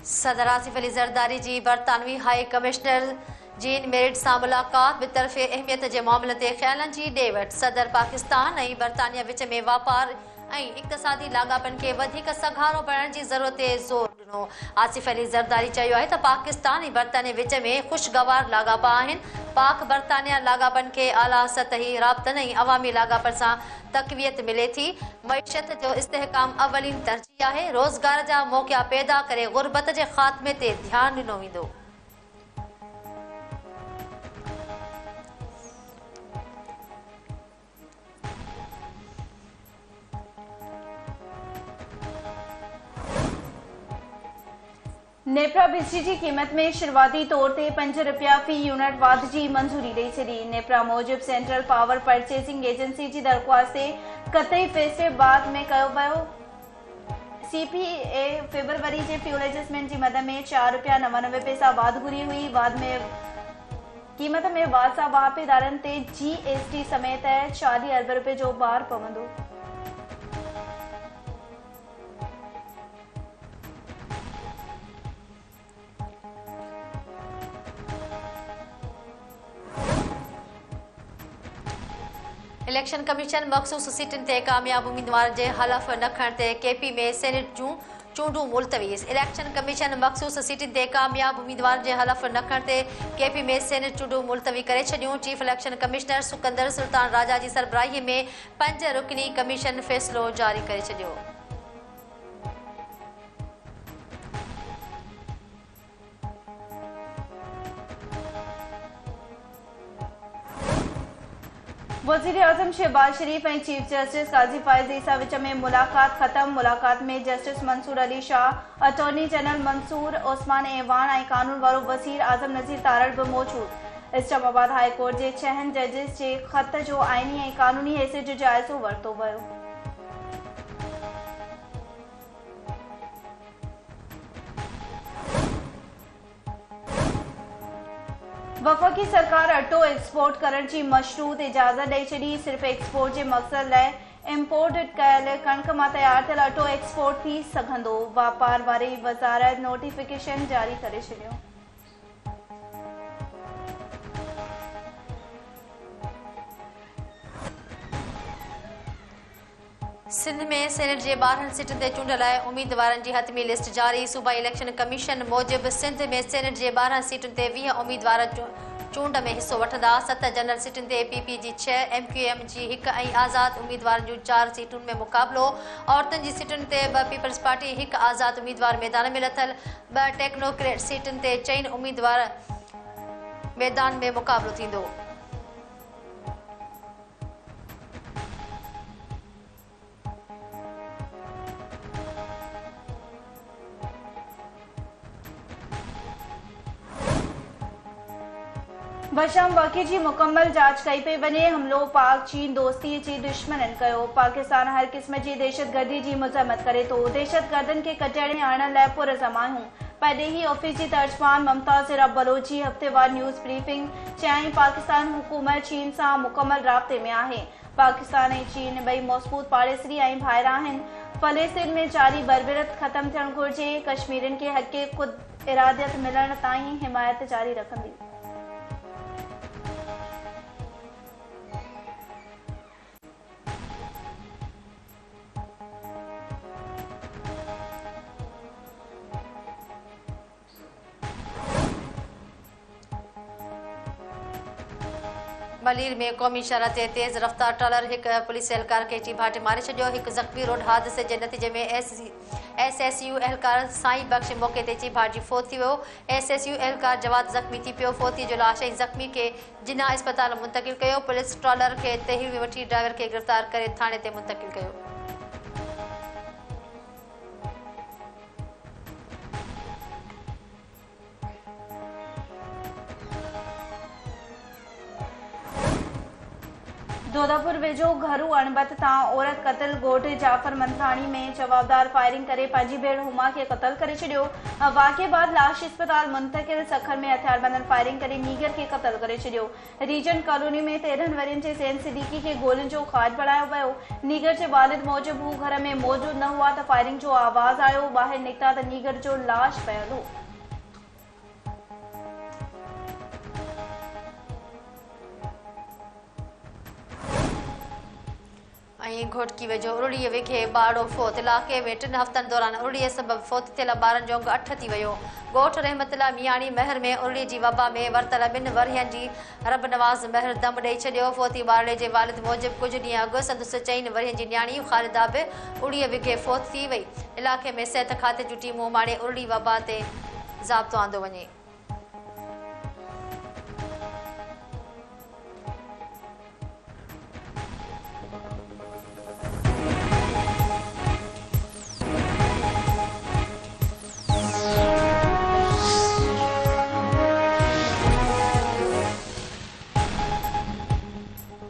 सदर आसिफ अली ज़रदारी जी बरतानवी high commissioner gene merit सां मुलाक़ात बितरफ़े अहमियत जे मामलनि ते ख़्यालनि जी ॾे वठि। सदर पाकिस्तान ऐं बरतानिया विच में वापार ऐं इक़्तिसादी लाॻापनि खे वधीक सघारो बणाइण जी ज़रूरत ते ज़ोर ॾिनो। आसिफ अली ज़रदारी चयो आहे त पाकिस्तान ऐं बरतानिया विच में ख़ुशगवार लाॻापा आहिनि। पाक बरतानिया लाॻापनि खे आला सतही राब्तनि ऐं अवामी लाॻापनि सां तक़वियत मिले थी। मईशत जो इस्तेहकाम अवलीन तरजीह आहे। रोज़गार जा मौक़ा पैदा करे ग़ुर्बत जे ख़ात्मे ते ध्यानु ॾिनो वेंदो। नेप्रा बिजली की क़ीमत में शुरुआती तौर ते 5 रुपया फी यूनिट वाध जी मंजूरी ॾेई छॾी। नेप्रा मूजिब सेंट्रल पावर परचेसिंग एजेंसी जी दरख़्वास्त ते क़तई फ़ैसिले बाद में कयो वियो। सीपीए फरवरी जे फ्यूल एडजस्टमेंट जी मद में 4 रुपया 99 पैसा वाध घुरी हुई। वाध में क़ीमत में वाध सां वाहिपेदारनि ते जीएसटी समेत 40 अरब रुपए जो भार पवंदो। इलेक्शन कमीशन मखसूस सीटुनि ते कामयाब उम्मीदवार जे हलफ़ न खणण ते केपी में सेनेट जूं चूंडूं मुलतवी। इलेक्शन कमीशन मखसूस सीटुनि ते कामयाब उम्मीदवार जे हलफ़ न खणण ते केपी में सेनेट चूंडूं मुलतवी करे छॾियूं। Chief election commissioner सुकंदर Sultan Raja जी सरबराही में 5 रुकनी कमीशन फ़ैसिलो जारी करे छॾियो। वज़ीर आज़म शहबाज शरीफ ऐं चीफ जस्टिस काज़ी फ़ाइज़ ईसा विच में मुलाक़ात ख़त्म। मुलाक़ात में justice Mansoor Ali Shah, attorney general Mansoor Usman ऐवान ऐं कानून वारो वज़ीर आज़म नज़ीर तारड़ बि मौजूदु। इस्लामाबाद हाई कोर्ट जे 6 जजिस जे ख़त जो आइनी ऐं कानूनी हैसियत जो जाइज़ो वरितो वियो। वफ़ाक़ी सरकार अटो एक्सपोर्ट करण जी मशरूत इजाज़त ॾेई छॾी। सिर्फ़ एक्सपोर्ट जे मक़सद लाइ इम्पोर्ट कयल कणिक मां तयारु थियल अटो एक्सपोर्ट थी सघंदो। वापार वारी वज़ारत नोटिफिकेशन जारी करे छॾियो। सिंध में सेनेट जे 12 सीटुनि ते चूंड लाइ उम्मीदवारनि जी हतमी लिस्ट जारी। सूबाई इलेक्शन कमीशन मूजिब सिंध में सेनेट जे 12 सीटुनि ते 20 उम्मीदवार चूंड में हिसो वठंदा। 7 जनरल सीटुनि ते पीपी जी 6, एमक्यूएम जी 1 ऐं आज़ाद उम्मीदवारनि जूं 4 सीटुनि में मुक़ाबिलो। औरतुनि जी सीटुनि ते 2 पीपल्स पार्टी 1 आज़ाद उम्मीदवार मैदान में लथल। 2 टेक्नोक्रेट सीटुनि ते 4 उम्मीदवार मैदान में मुक़ाबिलो थींदो। बशाम वाक़े जी मुकम्मल जांच कई पई वञे। हमलो पाक चीन दोस्ती जी दुश्मननि कयो। पाकिस्तान हर क़िस्म जी दहशतगर्दी जी मज़म्मत करे थो। दहशतगर्दनि खे कटहरे में आणण लाइ पुरज़म आहियूं। परॾेही ऑफिस जी तर्जमान मुमताज़ ज़रा बलोची हफ़्तेवार न्यूज़ ब्रीफिंग चयाईं पाकिस्तान हुकूमत चीन सां मुकम्मल राब्ते में आहे। पाकिस्तान ऐं चीन ॿई मज़बूत पाड़ेसरी ऐं भाइर आहिनि। फ़लस्तीन में जारी बर्बरत ख़त्म थियणु घुरिजे। कश्मीरियुनि खे हक़ ख़ुद इरादियत मिलण ताईं हिमायत जारी रखंदी। मलीर में क़ौमी शहर ते तेज़ रफ़्तार ट्रॉलर एक पुलिस एहलकार खे चीभाटे मारे छॾियो। एक ज़ख़्मी रोड हादसे जे नतीजे में एसएसयू एहलकार साईं बख़्श मौक़े ते चीभाट जी फौत थी वियो। एसएसयू एहलकार जवाद ज़ख़्मी थी पियो। फौती जो लाश ऐं ज़ख़्मी खे जिन्ना अस्पताल मुंतक़िल कयो। पुलिस ट्रॉलर खे तहवील में वठी ड्राइवर खे गिरफ़्तार करे थाणे ते मुंतक़िल कयो। जोधापुर वेझो घरू अणबत तां औरत क़त्ल ॻोठ जाफर मंथराणी में जवाबदार फायरिंग करे पंहिंजी भेण हुमा खे क़त्ल करे छॾियो। वाक़े बाद लाश अस्पताल मुंतकिल, सखर में हथियार बंदन फायरिंग करे नीगर खे क़त्ल करे छॾियो। रीजन कॉलोनी में 13 वरियनि जे सैन सिद्दीकी खे गोलियुनि जो खाज बढ़ायो वियो। नीगर जे वालिद मूजिब हू घर में मौजूद न हुआ त फायरिंग जो आवाज़ आयो। ॿाहिरि निकिता त नीगर जो लाश पियल हो। घोटकी वेझो उरड़ीअ विघे बाड़ो फोत इलाक़े में 3 हफ़्तनि दौरान उरड़ीअ सबब फोत थियल ॿारनि जो अंग 8 थी वियो। ॻोठ रहमतुल्लाह मियाणी महर में उरड़ी जी वबा में वरतल 2 वरियनि जी रब नवाज़ महर दम ॾेई छॾियो। फोती ॿारड़े जे वालिद मूजिब कुझु ॾींहं अॻु संदसि 4 वरियनि जी न्याणी ख़ालिदा बि उरड़ीअ विघे फोत थी वई। इलाक़े में सिहत खाते जूं टीमूं माणे उरड़ी वबा ते ज़ाब्तो आंदो वञे।